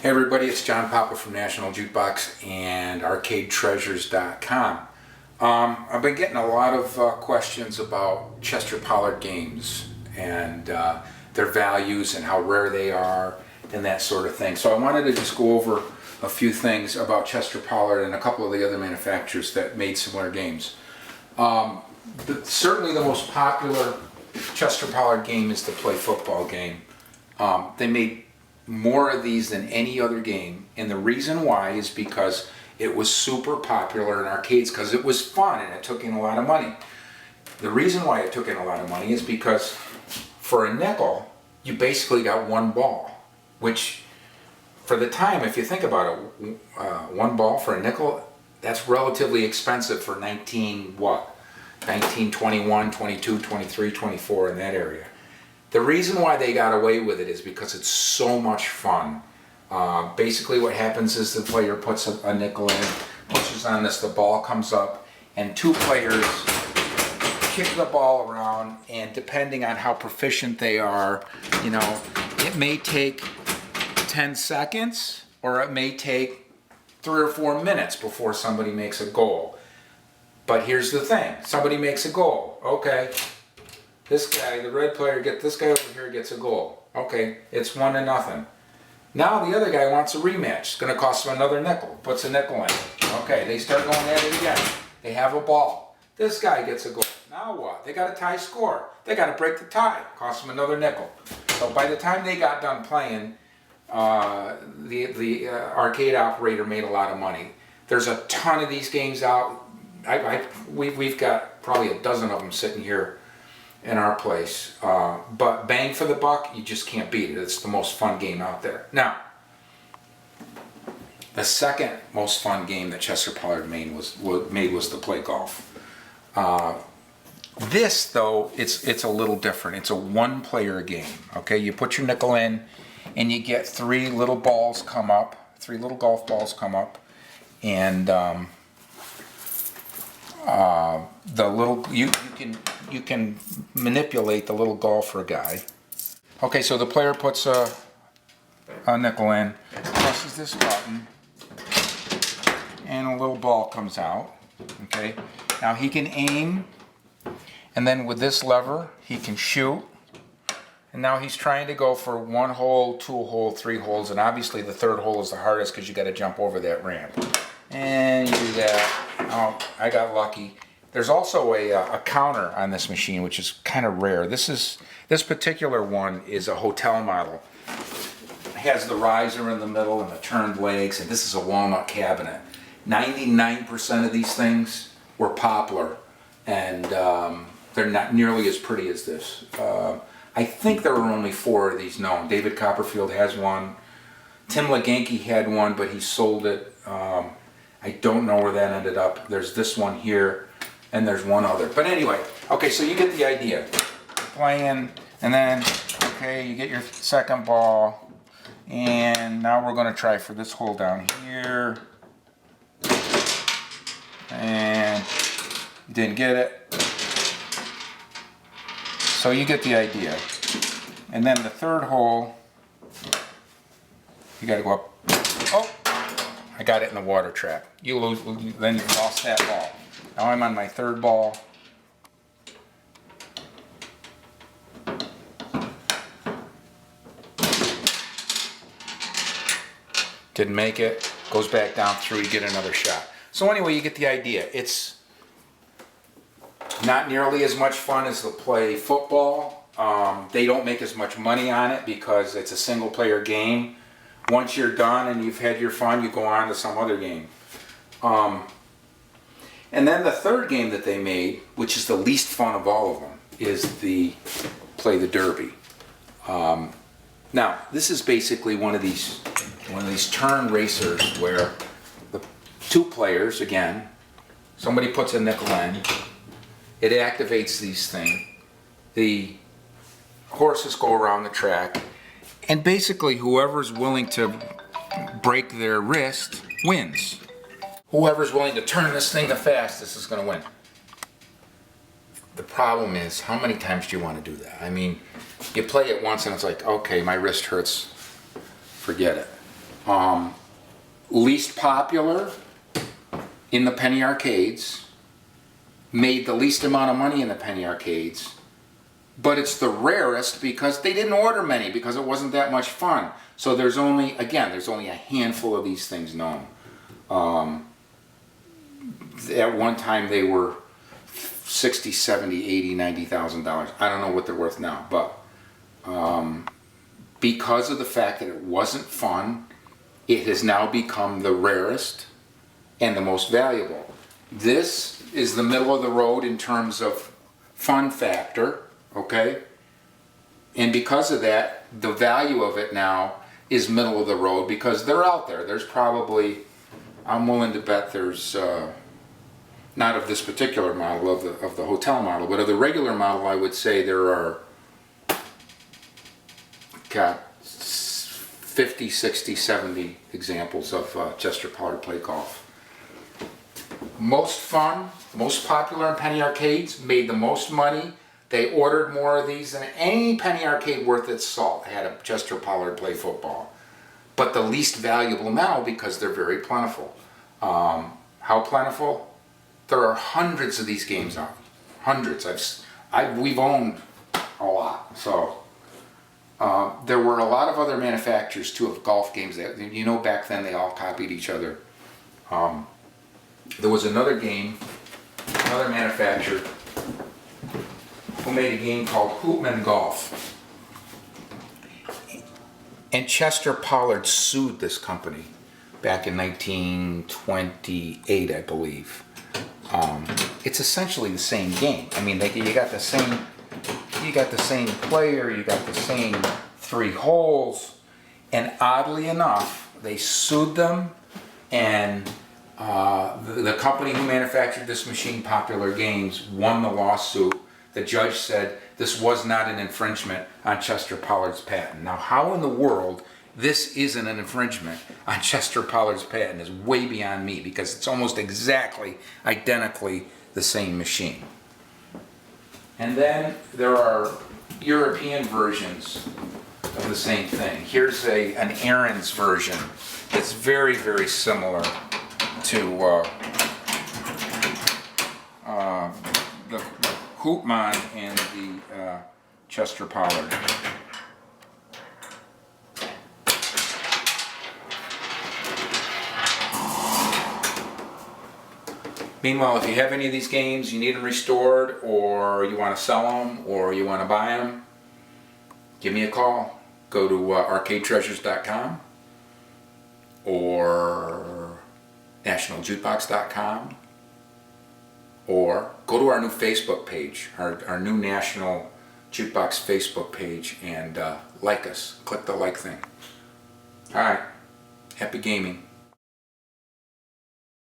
Hey everybody, it's John Papa from National Jukebox and ArcadeTreasures.com. I've been getting a lot of questions about Chester Pollard games and their values and how rare they are and that sort of thing. So I wanted to just go over a few things about Chester Pollard and a couple of the other manufacturers that made similar games. Certainly the most popular Chester Pollard game is the Play Football game. They made more of these than any other game, and the reason why is because it was super popular in arcades because it was fun and it took in a lot of money. The reason why it took in a lot of money is because for a nickel you basically got one ball, which for the time, if you think about it, one ball for a nickel, that's relatively expensive for 1921, 22, 23, 24 in that area. The reason why they got away with it is because it's so much fun. Basically what happens is the player puts a nickel in, pushes on this, the ball comes up, and two players kick the ball around, and depending on how proficient they are, you know, it may take 10 seconds or it may take 3 or 4 minutes before somebody makes a goal. But here's the thing, somebody makes a goal, okay. This guy, the red player, this guy over here gets a goal. Okay, it's 1-0. Now the other guy wants a rematch. It's going to cost him another nickel. Puts a nickel in. Okay, they start going at it again. They have a ball. This guy gets a goal. Now what? They got a tie score. They got to break the tie. Costs them another nickel. So by the time they got done playing, the arcade operator made a lot of money. There's a ton of these games out. We've got probably a dozen of them sitting here in our place, but bang for the buck, you just can't beat it. It's the most fun game out there. Now, the second most fun game that Chester Pollard made was the Play Golf. This though, it's a little different. It's a one-player game. Okay, you put your nickel in, and you get 3 little balls come up, 3 little golf balls come up, and the little you can manipulate the little golfer guy. Okay, so the player puts a nickel in, presses this button, and a little ball comes out. Okay, now he can aim, and then with this lever he can shoot. And now he's trying to go for 1 hole, 2 hole, 3 holes, and obviously the 3rd hole is the hardest because you got to jump over that ramp. And you do that. Oh, I got lucky. There's also a counter on this machine, which is kind of rare. This particular one is a hotel model. It has the riser in the middle and the turned legs, and this is a walnut cabinet. 99% of these things were poplar, and they're not nearly as pretty as this. I think there were only 4 of these known. David Copperfield has one. Tim Leganke had one, but he sold it. I don't know where that ended up. There's this one here, and there's one other. But anyway, okay, so you get the idea. You're playing, and then, okay, you get your second ball, and now we're going to try for this hole down here. And you didn't get it. So you get the idea. And then the 3rd hole, you got to go up. Oh! I got it in the water trap. You lose, then you lost that ball. Now I'm on my 3rd ball. Didn't make it. Goes back down through, you get another shot. So anyway, you get the idea. It's not nearly as much fun as the Play Football. They don't make as much money on it because it's a single player game. Once you're done and you've had your fun, you go on to some other game. And then the 3rd game that they made, which is the least fun of all of them, is the Play the Derby. Now, this is basically one of these turn racers where the 2 players, again, somebody puts a nickel in, it activates these things. The horses go around the track, and basically whoever's willing to break their wrist wins. Whoever's willing to turn this thing the fastest is going to win. The problem is, how many times do you want to do that? I mean, you play it once and it's like, okay, my wrist hurts, forget it. Least popular in the penny arcades, made the least amount of money in the penny arcades, but it's the rarest because they didn't order many because it wasn't that much fun. So there's only a handful of these things known. At one time they were $60, $70, $80, $90,000. I don't know what they're worth now, but because of the fact that it wasn't fun, it has now become the rarest and the most valuable. This is the middle of the road in terms of fun factor, okay? And because of that, the value of it now is middle of the road because they're out there. There's probably, I'm willing to bet there's, not of this particular model, of the hotel model, but of the regular model, I would say there are, 50, 60, 70 examples of Chester Pollard Play Golf. Most fun, most popular in penny arcades, made the most money. They ordered more of these than any penny arcade worth its salt had a Chester Pollard Play Football. But the least valuable now because they're very plentiful. How plentiful? There are hundreds of these games out. Hundreds. We've owned a lot. So there were a lot of other manufacturers too of golf games. You know, back then they all copied each other. There was another manufacturer who made a game called Hoopman Golf. And Chester Pollard sued this company back in 1928, I believe. It's essentially the same game. I mean, you got the same player, you got the same 3 holes, and oddly enough, they sued them, and the company who manufactured this machine, Popular Games, won the lawsuit. The judge said this was not an infringement on Chester Pollard's patent. Now, how in the world this isn't an infringement on Chester Pollard's patent is way beyond me, because it's almost exactly, identically the same machine. And then there are European versions of the same thing. Here's an Aaron's version that's very, very similar to the Hoopman and the Chester Pollard. Meanwhile, if you have any of these games, you need them restored, or you want to sell them, or you want to buy them, give me a call. Go to arcadetreasures.com or nationaljukebox.com, or go to our new Facebook page, our new National Jukebox Facebook page, and like us. Click the like thing. Alright, happy gaming.